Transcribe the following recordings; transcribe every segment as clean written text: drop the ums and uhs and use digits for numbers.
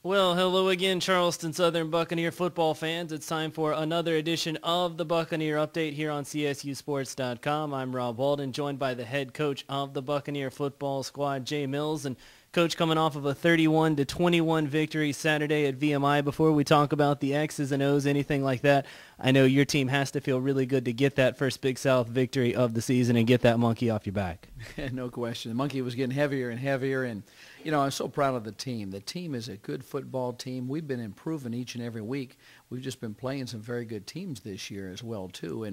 Well, hello again, Charleston Southern Buccaneer football fans. It's time for another edition of the Buccaneer Update here on CSUSports.com. I'm Rob Walden, joined by the head coach of the Buccaneer football squad, Jay Mills. And Coach, coming off of a 31-21 victory Saturday at VMI. Before we talk about the X's and O's, anything like that, I know your team has to feel really good to get that first Big South victory of the season and get that monkey off your back. No question. The monkey was getting heavier and heavier, and, you know, I'm so proud of the team. The team is a good football team. We've been improving each and every week. We've just been playing some very good teams this year as well, too.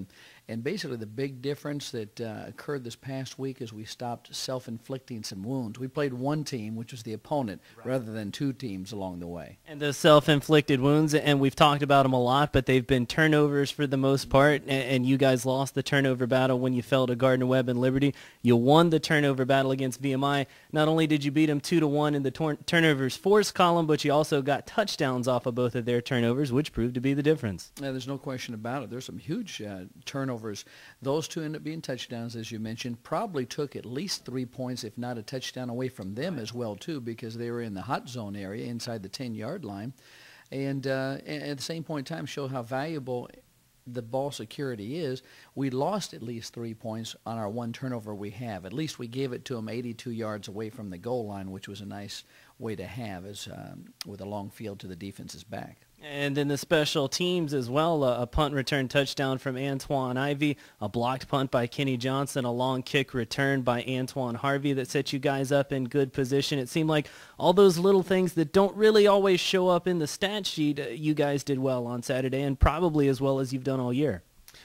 And basically the big difference that occurred this past week is we stopped self-inflicting some wounds. We played one team, which was the opponent, rather than two teams along the way. And those self-inflicted wounds, and we've talked about them a lot, but they've been turnovers for the most part, and you guys lost the turnover battle when you fell to Gardner-Webb and Liberty. You won the turnover battle against VMI. Not only did you beat them 2-1 in the turnovers force column, but you also got touchdowns off of both of their turnovers, which proved to be the difference. Yeah, there's no question about it. There's some huge turnovers. Those two ended up being touchdowns, as you mentioned. Probably took at least 3 points, if not a touchdown, away from them as well, too, because they were in the hot zone area inside the 10-yard line. And at the same point in time, show how valuable the ball security is. We lost at least 3 points on our one turnover we have. At least we gave it to them 82 yards away from the goal line, which was a nice way to have as with a long field to the defense's back. And then the special teams as well, a punt return touchdown from Antoine Ivy, a blocked punt by Kenny Johnson, a long kick return by Antoine Harvey that set you guys up in good position. It seemed like all those little things that don't really always show up in the stat sheet, you guys did well on Saturday, and probably as well as you've done all year.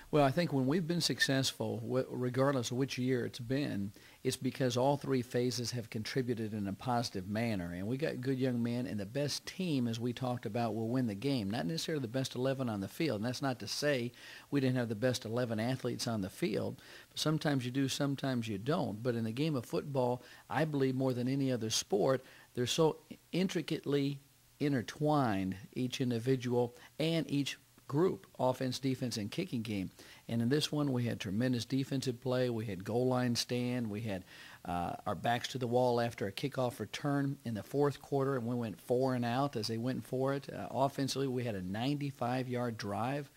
Well, I think when we've been successful, regardless of which year it's been, it's because all three phases have contributed in a positive manner. And we got good young men, and the best team, as we talked about, will win the game. Not necessarily the best 11 on the field. And that's not to say we didn't have the best 11 athletes on the field. Sometimes you do, sometimes you don't. But in the game of football, I believe more than any other sport, they're so intricately intertwined, each individual and each group, offense, defense, and kicking game. And in this one, we had tremendous defensive play. We had goal line stand. We had our backs to the wall after a kickoff return in the fourth quarter, and we went 4 and out as they went for it. Offensively, we had a 95-yard drive.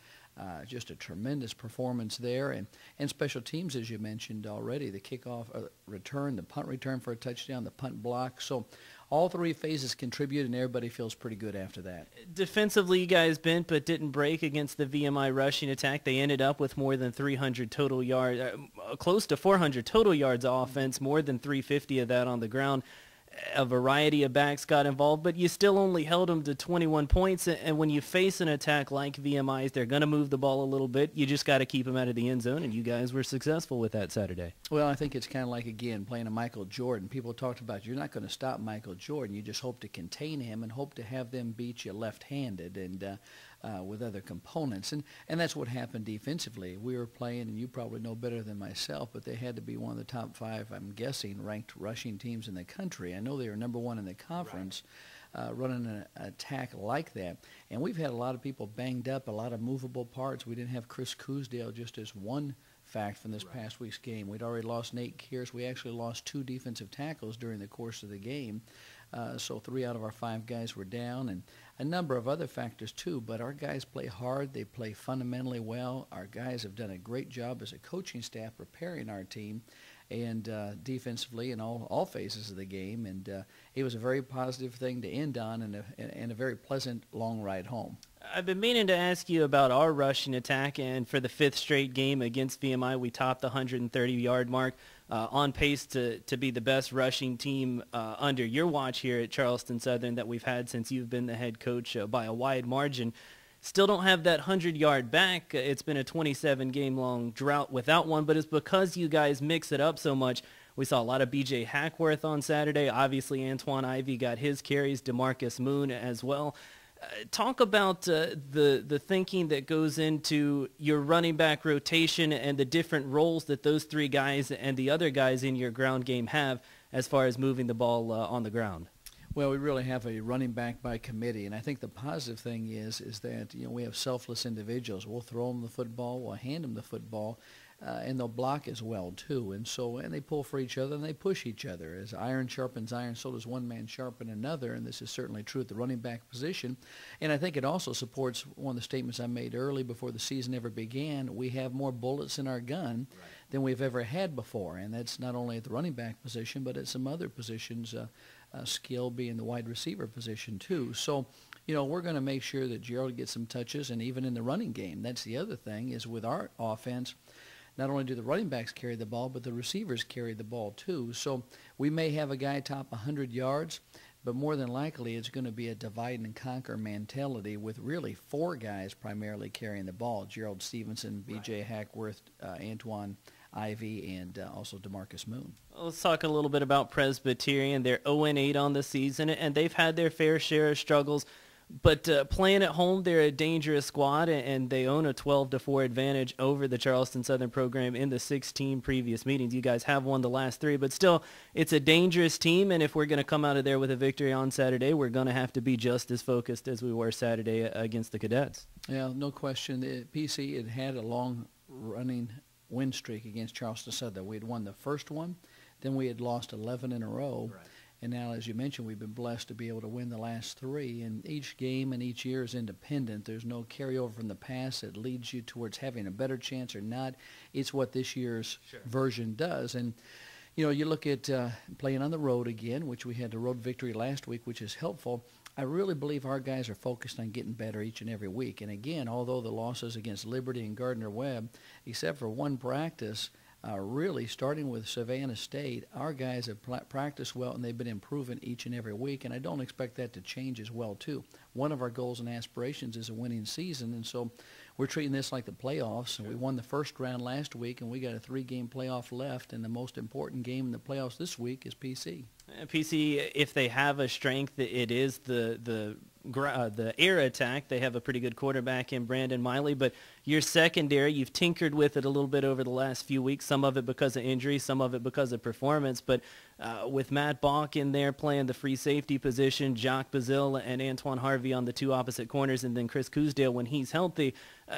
Just a tremendous performance there. And special teams, as you mentioned already, the kickoff return, the punt return for a touchdown, the punt block. So all three phases contribute, and everybody feels pretty good after that. Defensively, you guys bent but didn't break against the VMI rushing attack. They ended up with more than 300 total yards, close to 400 total yards offense, more than 350 of that on the ground. A variety of backs got involved, but you still only held them to 21 points. And when you face an attack like VMI's, they're going to move the ball a little bit. You just got to keep them out of the end zone, and you guys were successful with that Saturday. Well, I think it's kind of like, again, playing a Michael Jordan. People talked about you're not going to stop Michael Jordan. You just hope to contain him and hope to have them beat you left-handed and with other components. And that's what happened defensively. We were playing, and you probably know better than myself, but they had to be one of the top 5, I'm guessing, ranked rushing teams in the country. I know they were number 1 in the conference. Running an attack like that. And we've had a lot of people banged up, a lot of movable parts. We didn't have Chris Cousdale, just as one fact from this past week's game. We'd already lost Nate Kears. We actually lost 2 defensive tackles during the course of the game. So 3 out of our 5 guys were down, and a number of other factors too. But our guys play hard. They play fundamentally well. Our guys have done a great job as a coaching staff preparing our team and defensively in all phases of the game. And it was a very positive thing to end on, and a very pleasant long ride home. I've been meaning to ask you about our rushing attack, and for the 5th straight game against VMI, we topped the 130-yard mark, on pace to be the best rushing team under your watch here at Charleston Southern that we've had since you've been the head coach by a wide margin. Still don't have that 100-yard back. It's been a 27-game-long drought without one, but it's because you guys mix it up so much. We saw a lot of B.J. Hackworth on Saturday. Obviously, Antoine Ivy got his carries, DeMarcus Moon as well. Talk about the thinking that goes into your running back rotation and the different roles that those 3 guys and the other guys in your ground game have as far as moving the ball on the ground. Well, we really have a running back by committee, and I think the positive thing is that we have selfless individuals. We'll throw them the football, we'll hand them the football. and they'll block as well too. And they pull for each other and they push each other. As iron sharpens iron, so does one man sharpen another. And this is certainly true at the running back position. And I think it also supports one of the statements I made early before the season ever began. We have more bullets in our gun than we've ever had before. And that's not only at the running back position, but at some other positions, skill being the wide receiver position too. So, we're going to make sure that Gerald gets some touches, and even in the running game. That's the other thing, is with our offense, not only do the running backs carry the ball, but the receivers carry the ball too. So we may have a guy top 100 yards, but more than likely it's going to be a divide and conquer mentality with really 4 guys primarily carrying the ball: Gerald Stevenson, B.J. Hackworth, Antoine Ivy, and also DeMarcus Moon. Let's talk a little bit about Presbyterian. They're 0-8 on the season, and they've had their fair share of struggles. But playing at home, they're a dangerous squad, and they own a 12-4 advantage over the Charleston Southern program in the 16 previous meetings. You guys have won the last 3, but still, it's a dangerous team, and if we're going to come out of there with a victory on Saturday, we're going to have to be just as focused as we were Saturday against the Cadets. Yeah, no question. The PC had a long-running win streak against Charleston Southern. We had won the first one, then we had lost 11 in a row. Right. And now, as you mentioned, we've been blessed to be able to win the last 3. And each game and each year is independent. There's no carryover from the past that leads you towards having a better chance or not. It's what this year's version does. And, you look at playing on the road again, which we had the road victory last week, which is helpful. I really believe our guys are focused on getting better each and every week. And, again, although the losses against Liberty and Gardner-Webb, except for one practice, really, starting with Savannah State, our guys have practiced well, and they've been improving each and every week, and I don't expect that to change as well, too. One of our goals and aspirations is a winning season, and so we're treating this like the playoffs. And we won the first round last week, and we got a 3-game playoff left, and the most important game in the playoffs this week is PC. PC, if they have a strength, it is the air attack. They have a pretty good quarterback in Brandon Miley, but your secondary, you've tinkered with it a little bit over the last few weeks, some of it because of injury, some of it because of performance, but with Matt Bach in there playing the free safety position, Jacques Bazille and Antoine Harvey on the 2 opposite corners, and then Chris Cousdale when he's healthy,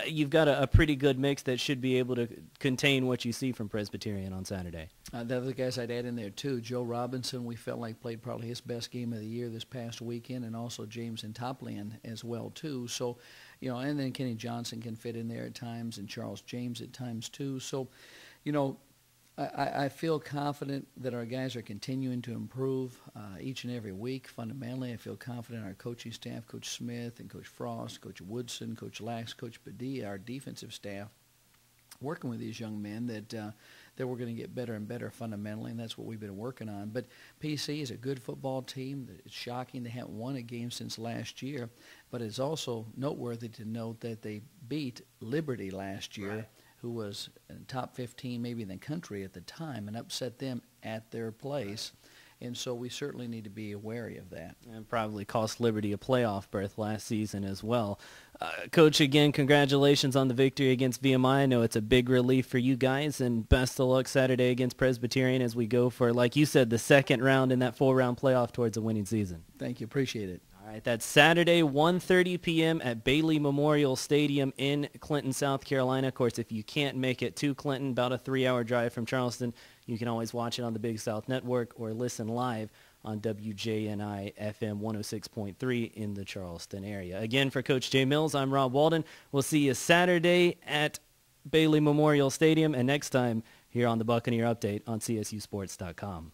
you've got a pretty good mix that should be able to contain what you see from Presbyterian on Saturday. The other guys I'd add in there, too, Joe Robinson, we felt like played probably his best game of the year this past weekend, and also James Toplian as well, too. So, and then Kenny Johnson can fit in there at times, and Charles James at times, too. So, I feel confident that our guys are continuing to improve each and every week. Fundamentally, I feel confident in our coaching staff, Coach Smith and Coach Frost, Coach Woodson, Coach Lax, Coach Padilla, our defensive staff, working with these young men that we're going to get better and better fundamentally, and that's what we've been working on. But PC is a good football team. It's shocking they haven't won a game since last year, but it's also noteworthy to note that they beat Liberty last year, right, who was in top 15 maybe in the country at the time, and upset them at their place. Right. And so we certainly need to be wary of that. And probably cost Liberty a playoff berth last season as well. Coach, again, congratulations on the victory against VMI. I know it's a big relief for you guys, and best of luck Saturday against Presbyterian as we go for, like you said, the second round in that 4-round playoff towards a winning season. Thank you. Appreciate it. All right, that's Saturday, 1:30 p.m. at Bailey Memorial Stadium in Clinton, South Carolina. Of course, if you can't make it to Clinton, about a 3-hour drive from Charleston, you can always watch it on the Big South Network or listen live on WJNI FM 106.3 in the Charleston area. Again, for Coach Jay Mills, I'm Rob Walden. We'll see you Saturday at Bailey Memorial Stadium, and next time here on the Buccaneer Update on CSUSports.com.